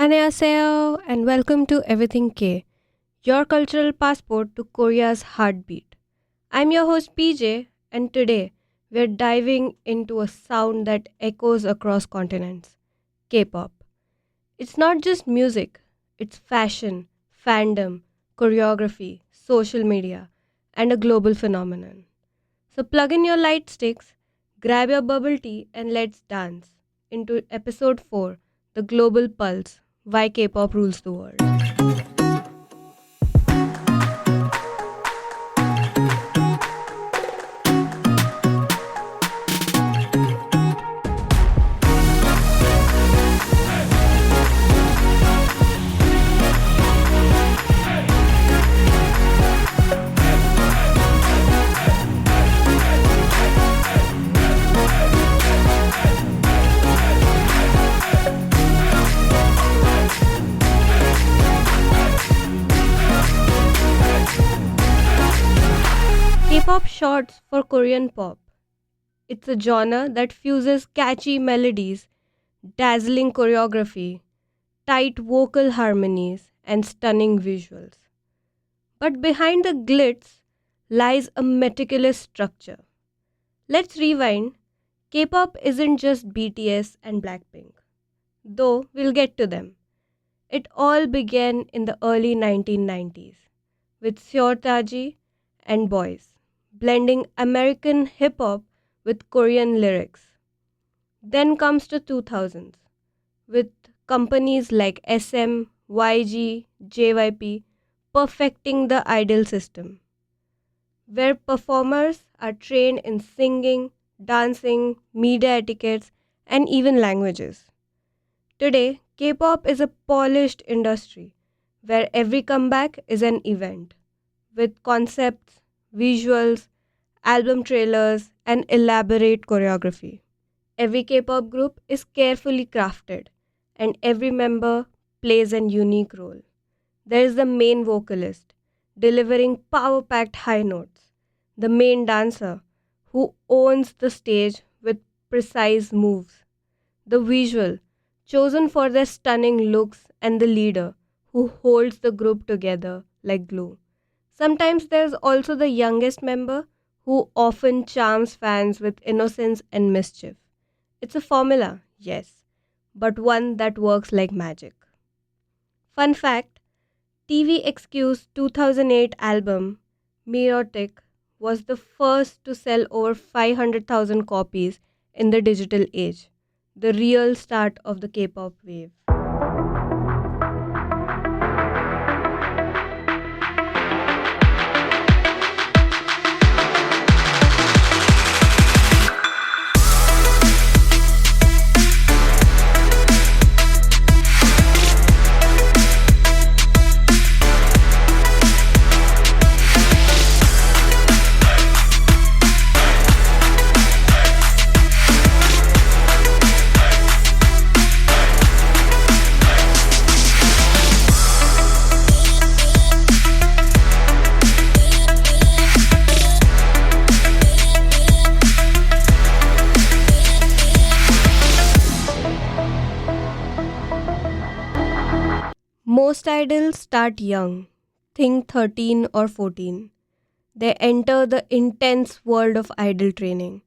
Annyeonghaseyo and welcome to Everything K, your cultural passport to Korea's heartbeat. I'm your host PJ, and today we're diving into a sound that echoes across continents: K-pop. It's not just music, it's fashion, fandom, choreography, social media, and a global phenomenon. So plug in your light sticks, grab your bubble tea, and let's dance into episode 4, The Global Pulse: Why K-pop Rules the World. K-pop shorts for Korean pop. It's a genre that fuses catchy melodies, dazzling choreography, tight vocal harmonies, and stunning visuals. But behind the glitz lies a meticulous structure. Let's rewind. K-pop isn't just BTS and BLACKPINK, though we'll get to them. It all began in the early 1990s with Seo Taiji and Boys, blending American hip hop with Korean lyrics. Then comes the 2000s with companies like SM, YG, JYP perfecting the idol system, where performers are trained in singing, dancing, media etiquettes, and even languages. Today, K-pop is a polished industry where every comeback is an event with concepts, visuals, album trailers, and elaborate choreography. Every K-pop group is carefully crafted, and every member plays an unique role. There is the main vocalist, delivering power packed high notes, the main dancer, who owns the stage with precise moves, the visual, chosen for their stunning looks, and the leader, who holds the group together like glue. Sometimes there's also the youngest member, who often charms fans with innocence and mischief. It's a formula, yes, but one that works like magic. Fun fact: TV XQ's 2008 album, Merotic, was the first to sell over 500,000 copies in the digital age, the real start of the K pop wave. Most idols start young, think 13 or 14. They enter the intense world of idol training,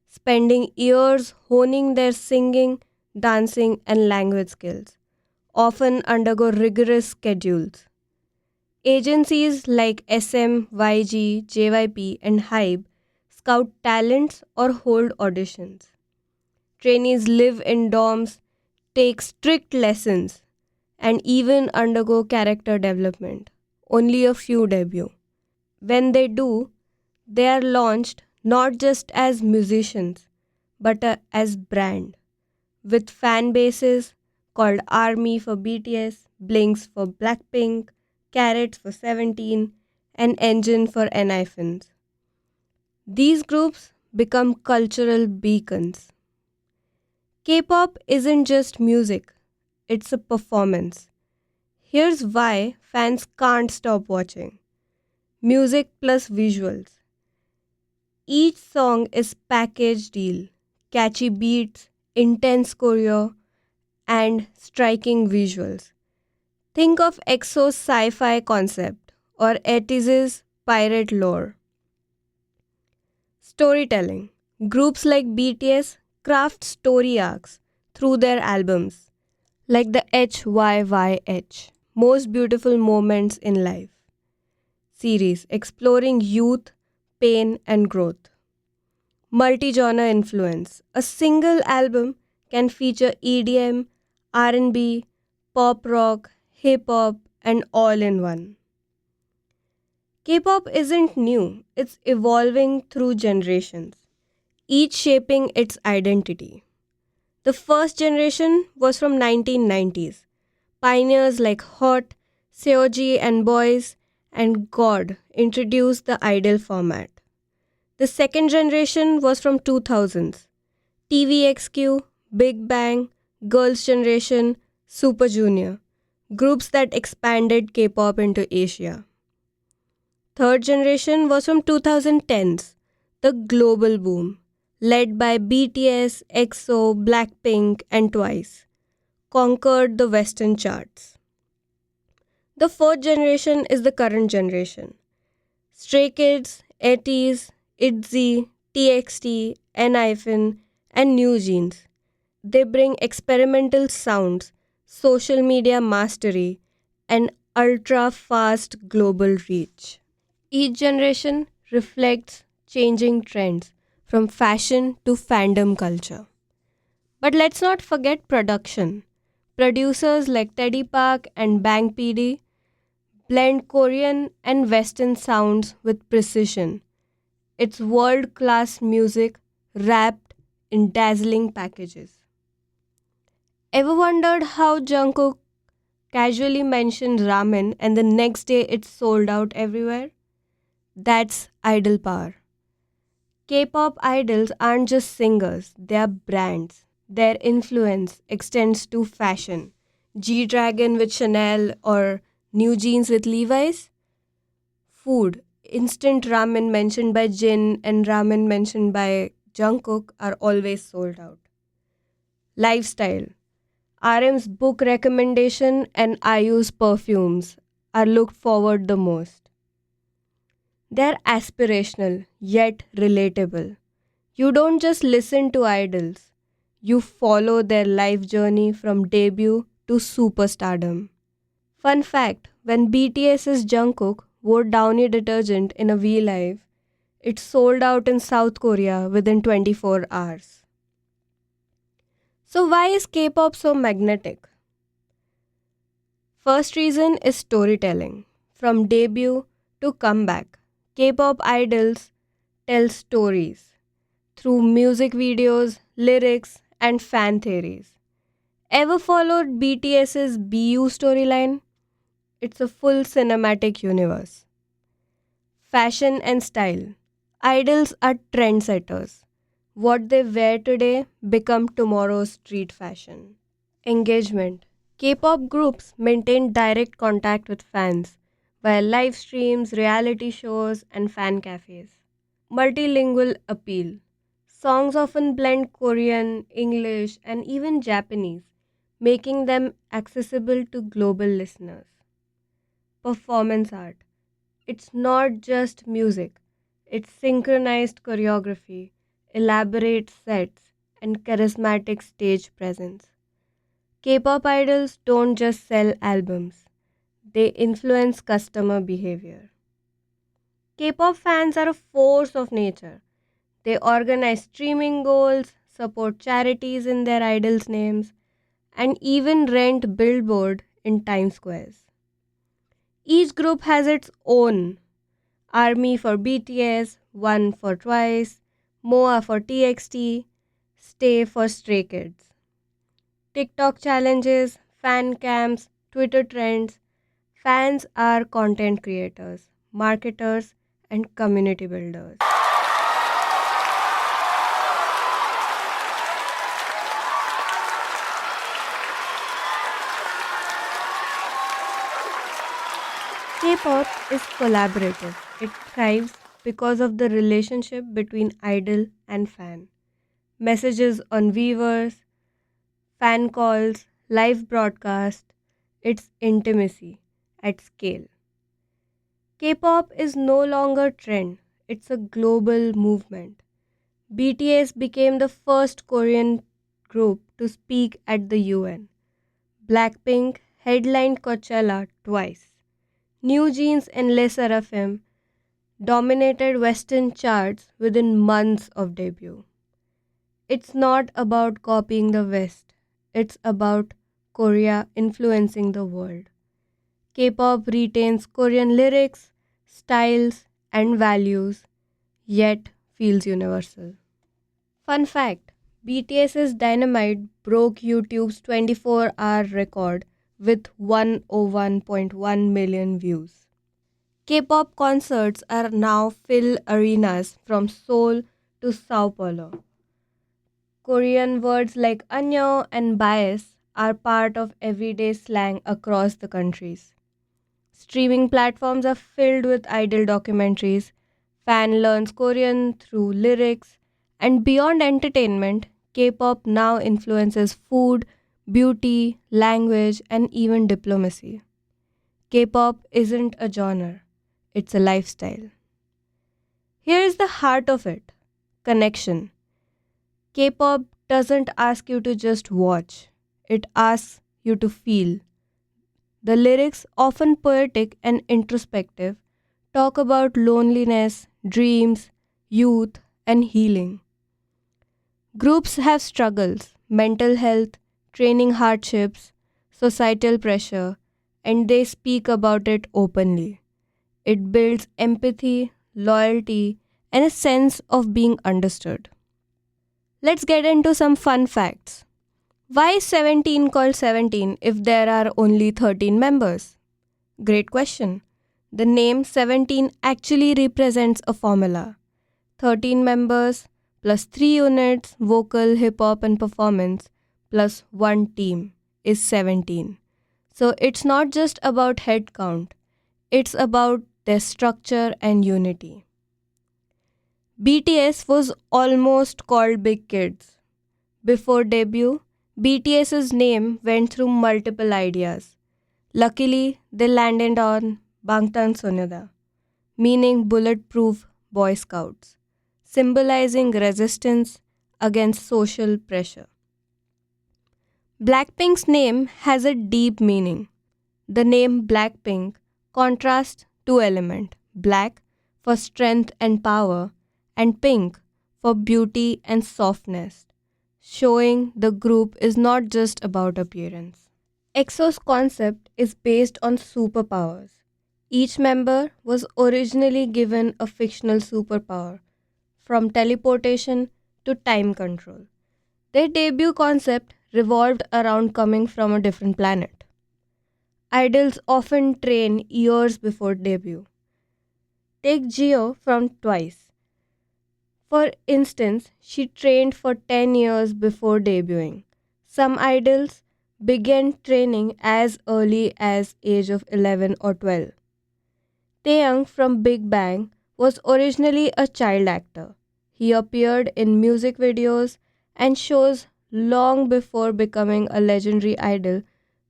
spending years honing their singing, dancing, and language skills, often undergo rigorous schedules. Agencies like SM, YG, JYP, and Hybe scout talents or hold auditions. Trainees live in dorms, take strict lessons, and even undergo character development. Only a few debut. When they do, they are launched not just as musicians but as brand, with fan bases called ARMY for BTS, Blinks for Blackpink, Carrots for 17, and Engine for NIFNs. These groups become cultural beacons. K-pop isn't just music, it's a performance. Here's why fans can't stop watching: music plus visuals. Each song is package deal: catchy beats, intense choreo, and striking visuals. Think of EXO's sci-fi concept or ATEEZ's pirate lore. Storytelling. Groups like BTS craft story arcs through their albums, like the HYYH, Most Beautiful Moments in Life series, exploring youth, pain, and growth. Multi-genre influence. A single album can feature EDM, R&B, pop rock, hip hop, and all in one. K-pop isn't new, it's evolving through generations, each shaping its identity. The first generation was from 1990s. Pioneers like Hot, Seoji and Boys, and God introduced the idol format. The second generation was from 2000s. TVXQ, Big Bang, Girls' Generation, Super Junior, groups that expanded K-pop into Asia. Third generation was from 2010s, the global boom, led by BTS, EXO, BLACKPINK, and Twice, conquered the Western charts. The fourth generation is the current generation. Stray Kids, ATEEZ, ITZY, TXT, N-Hyphen, and New Jeans. They bring experimental sounds, social media mastery, and ultra-fast global reach. Each generation reflects changing trends from fashion to fandom culture. But let's not forget production. Producers like Teddy Park and Bang PD blend Korean and Western sounds with precision. It's world-class music wrapped in dazzling packages. Ever wondered how Jungkook casually mentioned ramen and the next day it's sold out everywhere? That's idol power. K-pop idols aren't just singers, they are brands. Their influence extends to fashion. G-Dragon with Chanel or New Jeans with Levi's. Food. Instant ramen mentioned by Jin and ramen mentioned by Jungkook are always sold out. Lifestyle. RM's book recommendation and IU's perfumes are looked forward the most. They're aspirational yet relatable. You don't just listen to idols, you follow their life journey from debut to superstardom. Fun fact, when BTS's Jungkook wore Downy detergent in a V Live, it sold out in South Korea within 24 hours. So why is K-pop so magnetic? First reason is storytelling. From debut to comeback, K-pop idols tell stories through music videos, lyrics, and fan theories. Ever followed BTS's BU storyline? It's a full cinematic universe. Fashion and style. Idols are trendsetters. What they wear today become tomorrow's street fashion. Engagement. K-pop groups maintain direct contact with fans via live streams, reality shows, and fan cafes. Multilingual appeal. Songs often blend Korean, English, and even Japanese, making them accessible to global listeners. Performance art. It's not just music, it's synchronized choreography, elaborate sets, and charismatic stage presence. K-pop idols don't just sell albums, they influence customer behavior. K-pop fans are a force of nature. They organize streaming goals, support charities in their idols' names, and even rent billboard in Times Squares. Each group has its own Army for BTS, One for Twice, MOA for TXT, Stay for Stray Kids. TikTok challenges, fan camps, Twitter trends. Fans are content creators, marketers, and community builders. K-pop is collaborative. It thrives because of the relationship between idol and fan. Messages on Weavers, fan calls, live broadcast, it's intimacy at scale. K-pop is no longer trend, it's a global movement. BTS became the first Korean group to speak at the UN. BLACKPINK headlined Coachella twice. New Jeans and Les Seraphim dominated Western charts within months of debut. It's not about copying the West, it's about Korea influencing the world. K-pop retains Korean lyrics, styles, and values, yet feels universal. Fun fact: BTS's Dynamite broke YouTube's 24-hour record with 101.1 million views. K-pop concerts are now fill arenas from Seoul to Sao Paulo. Korean words like "annyeong" and "bias" are part of everyday slang across the countries. Streaming platforms are filled with idol documentaries. Fan learns Korean through lyrics. And beyond entertainment, K-pop now influences food, beauty, language, and even diplomacy. K-pop isn't a genre, it's a lifestyle. Here is the heart of it: connection. K-pop doesn't ask you to just watch, it asks you to feel. The lyrics, often poetic and introspective, talk about loneliness, dreams, youth, and healing. Groups have struggles, mental health, training hardships, societal pressure, and they speak about it openly. It builds empathy, loyalty, and a sense of being understood. Let's get into some fun facts. Why is 17 called 17 if there are only 13 members? Great question. The name 17 actually represents a formula. 13 members plus 3 units, vocal, hip hop, and performance, plus 1 team is 17. So it's not just about head count, it's about their structure and unity. BTS was almost called Big Kids. Before debut, BTS's name went through multiple ideas. Luckily, they landed on Bangtan Sonyeonda, meaning bulletproof Boy Scouts, symbolizing resistance against social pressure. Blackpink's name has a deep meaning. The name Blackpink contrasts two elements: black for strength and power, and pink for beauty and softness, showing the group is not just about appearance. EXO's concept is based on superpowers. Each member was originally given a fictional superpower, from teleportation to time control. Their debut concept revolved around coming from a different planet. Idols often train years before debut. Take Geo from Twice. For instance, she trained for 10 years before debuting. Some idols began training as early as age of 11 or 12. Taeyang from Big Bang was originally a child actor. He appeared in music videos and shows long before becoming a legendary idol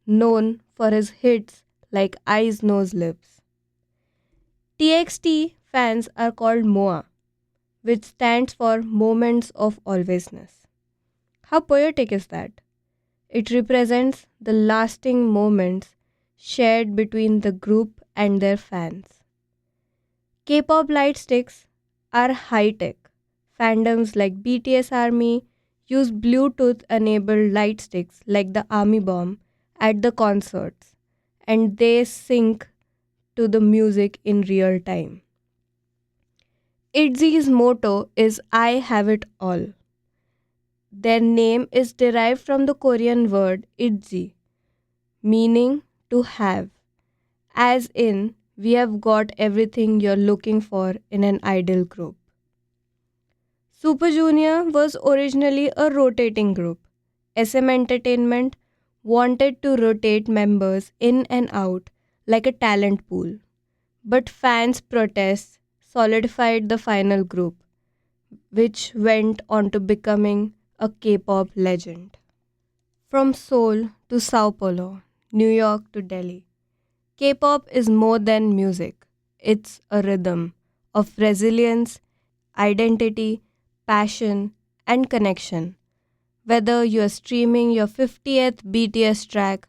known for his hits like Eyes, Nose, Lips. TXT fans are called MOA, which stands for Moments of Alwaysness. How poetic is that? It represents the lasting moments shared between the group and their fans. K-pop light sticks are high-tech. Fandoms like BTS Army use Bluetooth-enabled light sticks like the Army Bomb at the concerts, and they sync to the music in real time. ITZY's motto is "I have it all." Their name is derived from the Korean word "itzy," meaning to have, as in, we have got everything you're looking for in an idol group. Super Junior was originally a rotating group. SM Entertainment wanted to rotate members in and out like a talent pool, but fans' protests solidified the final group, which went on to becoming a K-pop legend. From Seoul to Sao Paulo, New York to Delhi, K pop is more than music. It's a rhythm of resilience, identity, passion, and connection. Whether you're streaming your 50th BTS track,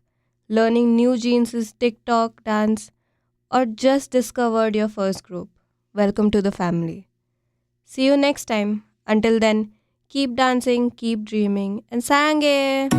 learning new jeans' TikTok dance, or just discovered your first group, welcome to the family. See you next time. Until then, keep dancing, keep dreaming, and sange!